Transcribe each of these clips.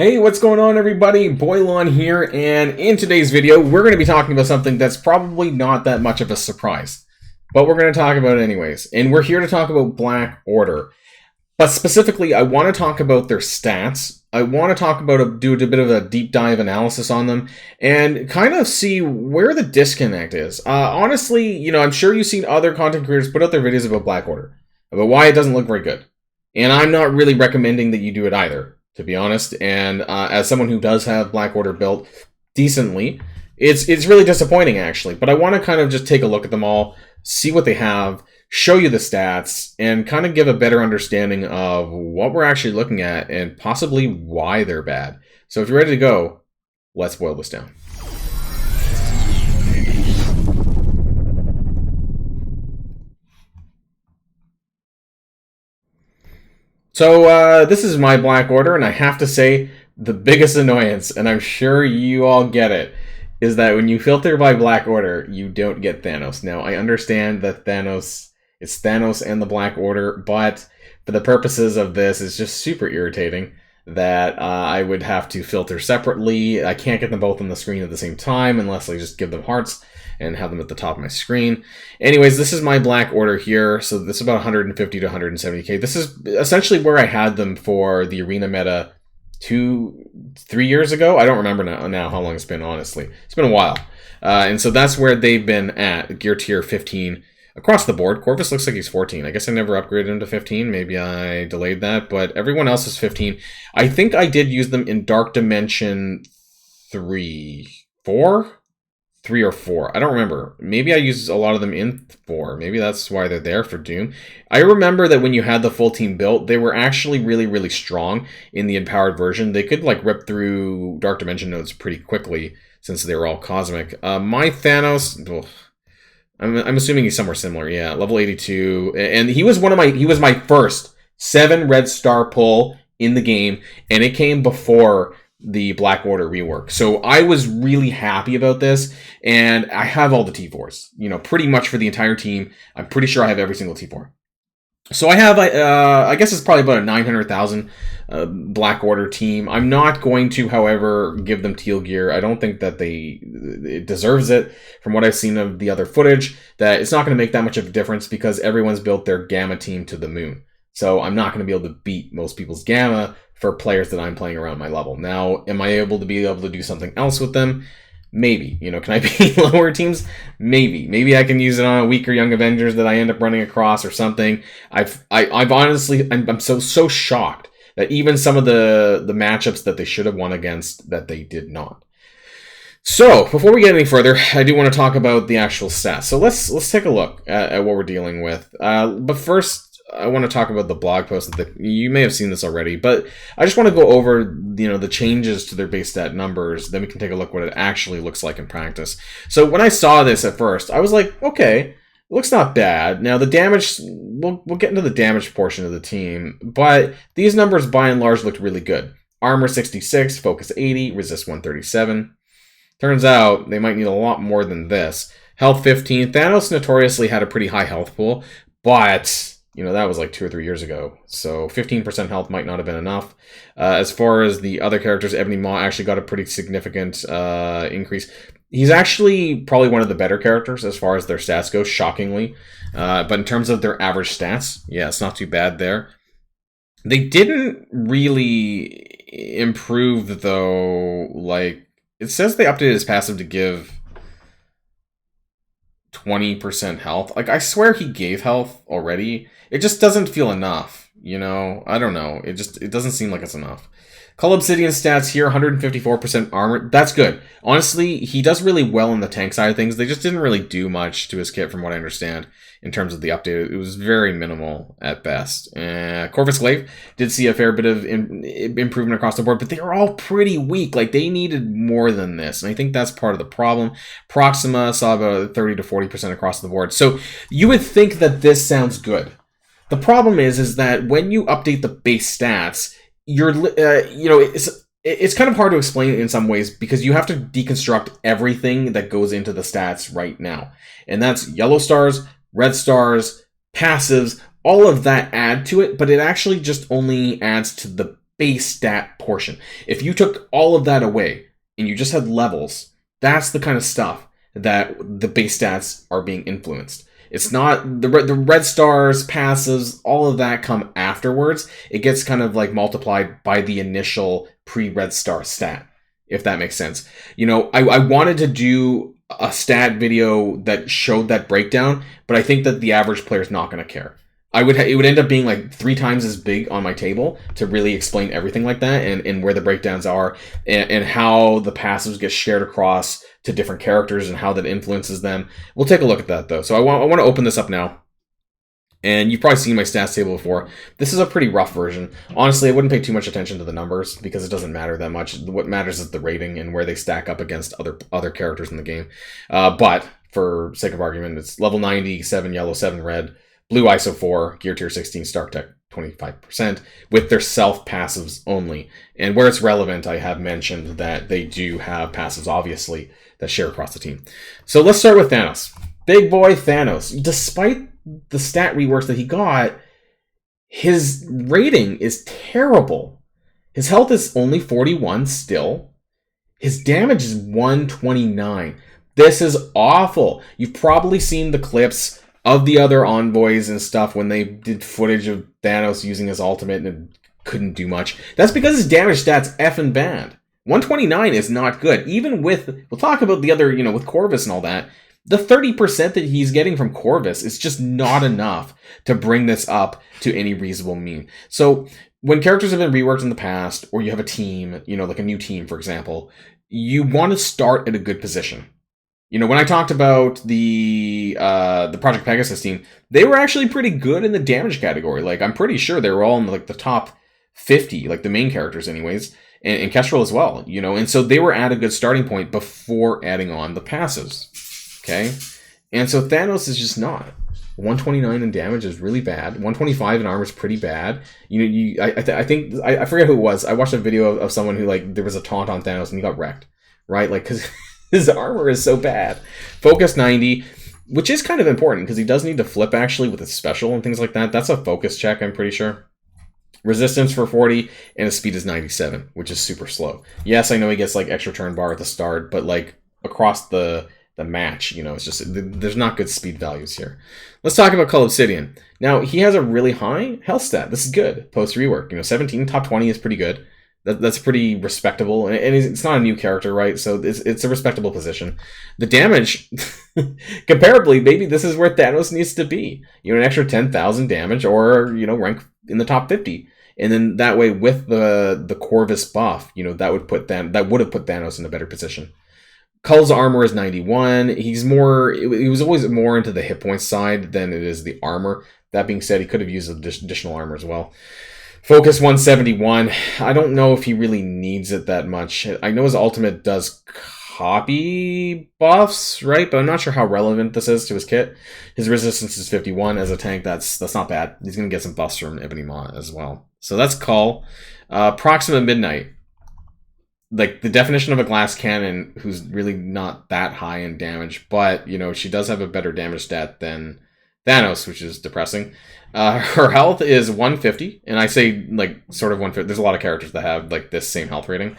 Hey, what's going on everybody? Boilon here, and in today's video, we're going to be talking about something that's probably not that much of a surprise. But we're going to talk about it anyways. And we're here to talk about Black Order. But specifically, I want to talk about their stats. I want to talk about do a bit of a deep dive analysis on them and kind of see where the disconnect is. Honestly, I'm sure you've seen other content creators put out their videos about Black Order, about why it doesn't look very good. And I'm not really recommending that you do it either, to be honest. And as someone who does have Black Order built decently, it's really disappointing actually. But I want to kind of just take a look at them all, see what they have, show you the stats, and kind of give a better understanding of what we're actually looking at and possibly why they're bad. So if you're ready to go, let's boil this down. So this is my Black Order, and I have to say the biggest annoyance, and I'm sure you all get it, is that when you filter by Black Order, you don't get Thanos. Now, I understand that it's Thanos and the Black Order, but for the purposes of this, it's just super irritating that I would have to filter separately. I can't get them both on the screen at the same time unless I just give them hearts and have them at the top of my screen. Anyways, this is my Black Order here. So this is about 150 to 170k. This is essentially where I had them for the arena meta 2-3 years ago. I don't remember now how long it's been, honestly. It's been a while. And so that's where they've been at, gear tier 15 across the board. Corvus looks like he's 14. I guess I never upgraded him to 15. Maybe I delayed that, but everyone else is 15. I think I did use them in Dark Dimension 3 or 4. I don't remember. Maybe I used a lot of them in 4. Maybe that's why they're there for Doom. I remember that when you had the full team built, they were actually really, really strong in the empowered version. They could like rip through Dark Dimension nodes pretty quickly since they were all cosmic. My Thanos, I'm assuming he's somewhere similar. Yeah, level 82, and he was my first 7 red star pull in the game, and it came before the Black Order rework. So I was really happy about this, and I have all the T4s, pretty much for the entire team. I'm pretty sure I have every single T4. So I have, I guess it's probably about a 900,000 Black Order team. I'm not going to, however, give them teal gear. I don't think that it deserves it. From what I've seen of the other footage, that it's not going to make that much of a difference because everyone's built their Gamma team to the moon. So I'm not going to be able to beat most people's Gamma for players that I'm playing around my level. Now, am I able to do something else with them? Maybe. Can I beat lower teams? Maybe I can use it on a weaker Young Avengers that I end up running across or something. I've honestly, I'm so shocked that even some of the matchups that they should have won against, that they did not. So before we get any further, I do want to talk about the actual stats. So let's take a look at what we're dealing with. But first, I want to talk about the blog post that you may have seen this already, but I just want to go over the changes to their base stat numbers. Then we can take a look what it actually looks like in practice. So when I saw this at first, I was like, okay, it looks not bad. Now the damage, we'll get into the damage portion of the team, but these numbers by and large looked really good. Armor 66, focus 80, resist 137. Turns out they might need a lot more than this. Health 15. Thanos notoriously had a pretty high health pool, but that was like 2 or 3 years ago. So 15% health might not have been enough. As far as the other characters, Ebony Maw actually got a pretty significant increase. He's actually probably one of the better characters as far as their stats go, shockingly. But in terms of their average stats, yeah, it's not too bad there. They didn't really improve, though. Like, it says they updated his passive to give 20% health. Like, I swear he gave health already. It just doesn't feel enough, I don't know. It doesn't seem like it's enough. Cull Obsidian stats here, 154% armor. That's good. Honestly, he does really well in the tank side of things. They just didn't really do much to his kit from what I understand in terms of the update. It was very minimal at best. Corvus Glaive did see a fair bit of improvement across the board, but they were all pretty weak. Like, they needed more than this, and I think that's part of the problem. Proxima saw about 30 to 40% across the board. So you would think that this sounds good. The problem is that when you update the base stats, it's kind of hard to explain in some ways because you have to deconstruct everything that goes into the stats right now. And that's yellow stars, red stars, passives, all of that add to it, but it actually just only adds to the base stat portion. If you took all of that away and you just had levels, that's the kind of stuff that the base stats are being influenced. It's not the red stars, passives, all of that come afterwards. It gets kind of like multiplied by the initial pre-red star stat, if that makes sense. You know, I wanted to do a stat video that showed that breakdown, but I think that the average player is not going to care. It would end up being like 3 times as big on my table to really explain everything like that, and where the breakdowns are, and how the passives get shared across to different characters and how that influences them. We'll take a look at that though. So I want to open this up now. And you've probably seen my stats table before. This is a pretty rough version. Honestly, I wouldn't pay too much attention to the numbers because it doesn't matter that much. What matters is the rating and where they stack up against other characters in the game. But for sake of argument, it's level 90, 7 yellow, 7 red, blue ISO 4, gear tier 16, Stark Tech 25%, with their self passives only. And where it's relevant, I have mentioned that they do have passives, obviously, that share across the team. So let's start with Thanos. Big boy Thanos. Despite the stat reworks that he got, his rating is terrible. His health is only 41 still. His damage is 129. This is awful. You've probably seen the clips of the other envoys and stuff when they did footage of Thanos using his ultimate and it couldn't do much. That's because his damage stat's effing bad. 129 is not good. Even with, we'll talk about the other, with Corvus and all that, the 30% that he's getting from Corvus is just not enough to bring this up to any reasonable mean. So when characters have been reworked in the past, or you have a team, like a new team, for example, you want to start at a good position. When I talked about the Project Pegasus team, they were actually pretty good in the damage category. Like, I'm pretty sure they were all in the top 50, like the main characters anyways, and Kestrel as well, and so they were at a good starting point before adding on the passives. Okay, and so Thanos is just not. 129 in damage is really bad. 125 in armor is pretty bad. I think I forget who it was. I watched a video of someone who, like, there was a taunt on Thanos and he got wrecked, right? Like, because his armor is so bad. Focus 90, which is kind of important because he does need to flip actually with his special and things like that. That's a focus check, I'm pretty sure. Resistance for 40, and his speed is 97, which is super slow. Yes, I know he gets like extra turn bar at the start, but like across the match, it's just, there's not good speed values here. Let's talk about Cull Obsidian. Now, he has a really high health stat. This is good post rework. 17 top 20 is pretty good. That's pretty respectable, and it's not a new character, right? So it's a respectable position. The damage, comparably, maybe this is where Thanos needs to be. An extra 10,000 damage, or rank in the top 50, and then that way with the Corvus buff, that would have put Thanos in a better position. Cull's armor is 91. He was always more into the hit points side than it is the armor. That being said, he could have used additional armor as well. Focus 171. I don't know if he really needs it that much. I know his ultimate does copy buffs, right? But I'm not sure how relevant this is to his kit. His resistance is 51 as a tank. That's not bad. He's going to get some buffs from Ebony Maw as well. So that's Cull. Proxima Midnight. Like, the definition of a glass cannon who's really not that high in damage, but, she does have a better damage stat than Thanos, which is depressing. Her health is 150, and I say, like, sort of 150. There's a lot of characters that have, like, this same health rating.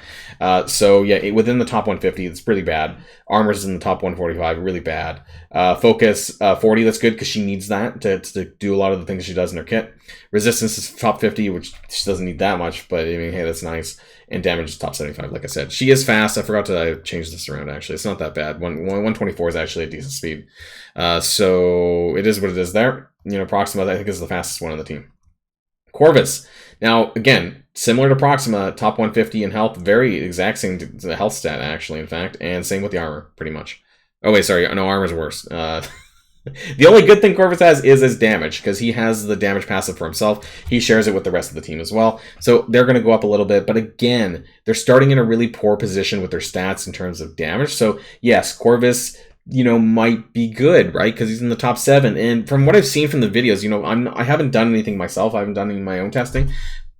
So, yeah, within the top 150, it's pretty bad. Armor's in the top 145, really bad. Focus 40, that's good, because she needs that to do a lot of the things she does in her kit. Resistance is top 50, which she doesn't need that much, but, I mean, hey, that's nice. And damage is top 75, like I said. She is fast. I forgot to change this around, actually. It's not that bad. 124 is actually a decent speed. So it is what it is there. Proxima, I think, is the fastest one on the team. Corvus. Now, again, similar to Proxima, top 150 in health. Very exact same health stat, actually, in fact. And same with the armor, pretty much. Oh, wait, sorry. No, armor's worse. The only good thing Corvus has is his damage, because he has the damage passive for himself. He shares it with the rest of the team as well. So they're going to go up a little bit. But again, they're starting in a really poor position with their stats in terms of damage. So yes, Corvus, might be good, right? Because he's in the top 7. And from what I've seen from the videos, I haven't done anything myself. I haven't done any of my own testing.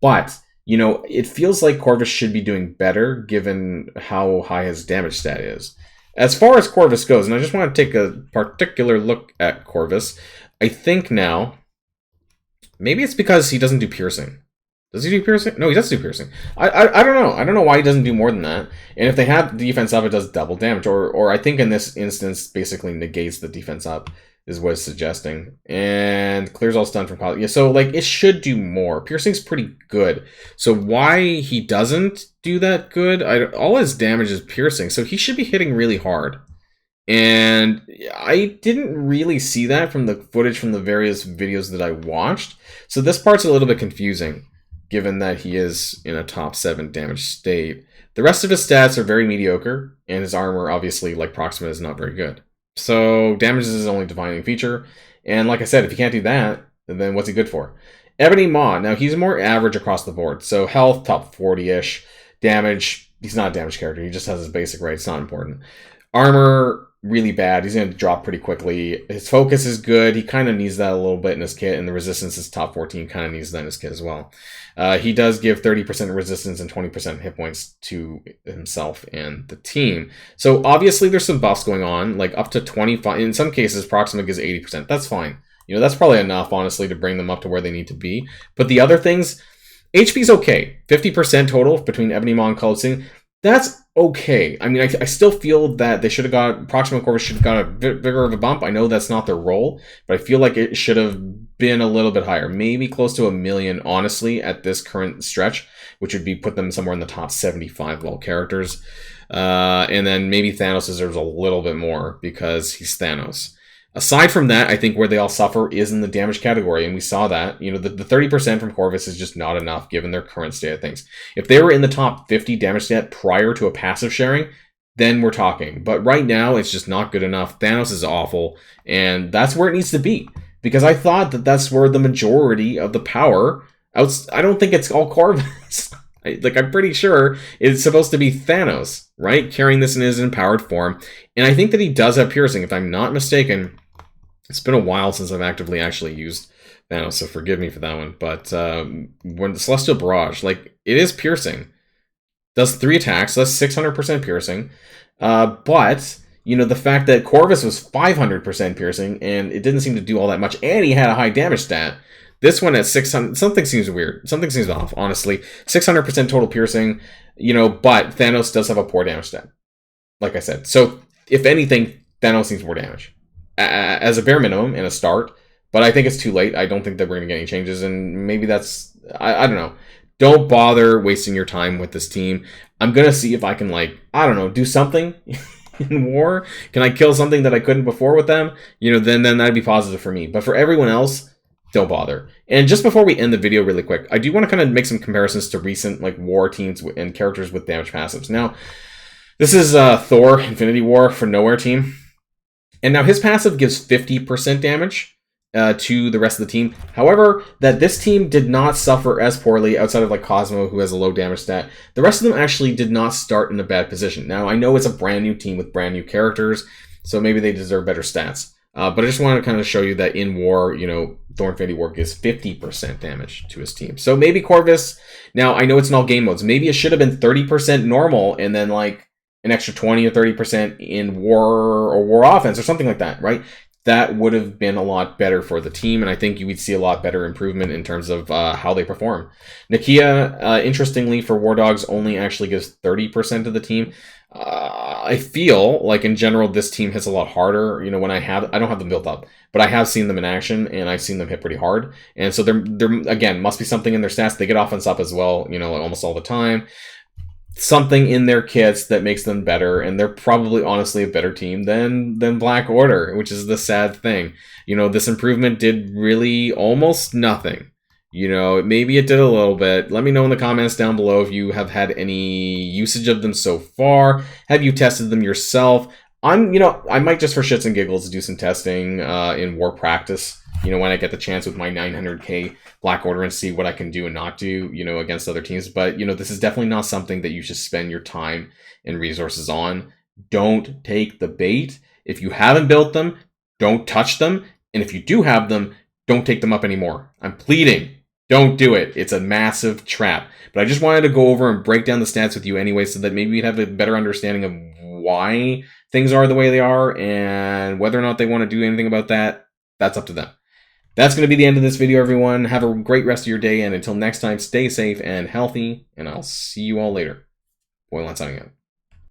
But, it feels like Corvus should be doing better given how high his damage stat is. As far as Corvus goes, and I just want to take a particular look at Corvus, I think now, maybe it's because he doesn't do piercing. Does he do piercing? No, he does do piercing. I don't know. I don't know why he doesn't do more than that. And if they have defense up, it does double damage. Or I think in this instance, basically negates the defense up is what it's suggesting. And clears all stun from pilot. Yeah, so like it should do more. Piercing's pretty good. So why he doesn't do that good? All his damage is piercing, so he should be hitting really hard. And I didn't really see that from the footage from the various videos that I watched. So this part's a little bit confusing, given that he is in a top 7 damage state. The rest of his stats are very mediocre, and his armor, obviously, like Proxima, is not very good. So damage is his only defining feature. And like I said, if you can't do that, then what's he good for? Ebony Maw. Now, he's more average across the board. So health, top 40-ish. Damage, he's not a damage character. He just has his basic rate. It's not important. Armor, really bad. He's going to drop pretty quickly. His focus is good. He kind of needs that a little bit in his kit, and the resistance is top 14. Kind of needs that in his kit as well. He does give 30% resistance and 20% hit points to himself and the team. So obviously there's some buffs going on, like up to 25. In some cases, Proxima gives 80%. That's fine. You know, that's probably enough, honestly, to bring them up to where they need to be. But the other things, HP's okay. 50% total between Ebony Maw and Colossing. That's okay. I mean, I still feel that they should have got, Proxima and Corvus should have got a bit bigger of a bump. I know that's not their role, but I feel like it should have been a little bit higher. Maybe close to 1 million, honestly, at this current stretch, which would be put them somewhere in the top 75 of all characters. And then maybe Thanos deserves a little bit more because he's Thanos. Aside from that, I think where they all suffer is in the damage category, and we saw that. You know, the 30% from Corvus is just not enough given their current state of things. If they were in the top 50 damage stat prior to a passive sharing, then we're talking. But right now, it's just not good enough. Thanos is awful, and that's where it needs to be. Because I thought that that's where the majority of the power... I don't think it's all Corvus. I'm pretty sure it's supposed to be Thanos, right? Carrying this in his empowered form. And I think that he does have piercing, if I'm not mistaken. It's been a while since I've actively actually used Thanos, so forgive me for that one. But when the Celestial Barrage, like, it is piercing. Does 3 attacks, so that's 600% piercing. But, you know, the fact that Corvus was 500% piercing, and it didn't seem to do all that much, and he had a high damage stat. This one at 600, something seems weird. Something seems off, honestly. 600% total piercing, you know, but Thanos does have a poor damage stat. Like I said. So, if anything, Thanos needs more damage. As a bare minimum and a start. But I think it's too late. I don't think that we're going to get any changes. And maybe that's... I don't know. Don't bother wasting your time with this team. I'm going to see if I can, like, I don't know, do something in war. Can I kill something that I couldn't before with them? You know, then that'd be positive for me. But for everyone else... don't bother. And just before we end the video really quick, I do want to kind of make some comparisons to recent like war teams and characters with damage passives. Now, this is Thor Infinity War for Nowhere team. And now his passive gives 50% damage to the rest of the team. However, that this team did not suffer as poorly outside of like Cosmo, who has a low damage stat. The rest of them actually did not start in a bad position. Now, I know it's a brand new team with brand new characters, so maybe they deserve better stats. But I just wanted to kind of show you that in war, you know, Thor Infinity War gives 50% damage to his team. So maybe Corvus, now I know it's in all game modes, maybe it should have been 30% normal and then like an extra 20 or 30% in war or war offense or something like that, right? That would have been a lot better for the team, and I think you would see a lot better improvement in terms of how they perform. Nakia, interestingly, for War Dogs, only actually gives 30% of the team. I feel like in general this team hits a lot harder. You know, when I don't have them built up, but I have seen them in action and I've seen them hit pretty hard. And so there again must be something in their stats. They get offense up as well, you know, almost all the time. Something in their kits that makes them better, and they're probably honestly a better team than Black Order, which is the sad thing. You know, this improvement did really almost nothing. You know, maybe it did a little bit. Let me know in the comments down below if you have had any usage of them so far. Have you tested them yourself? I might just for shits and giggles do some testing in war practice. You know, when I get the chance with my 900k Black Order and see what I can do and not do, you know, against other teams. But, you know, this is definitely not something that you should spend your time and resources on. Don't take the bait. If you haven't built them, don't touch them. And if you do have them, don't take them up anymore. I'm pleading. Don't do it. It's a massive trap. But I just wanted to go over and break down the stats with you anyway so that maybe you'd have a better understanding of why things are the way they are and whether or not they want to do anything about that, that's up to them. That's going to be the end of this video, everyone. Have a great rest of your day, and until next time, stay safe and healthy, and I'll see you all later. Boilon signing out.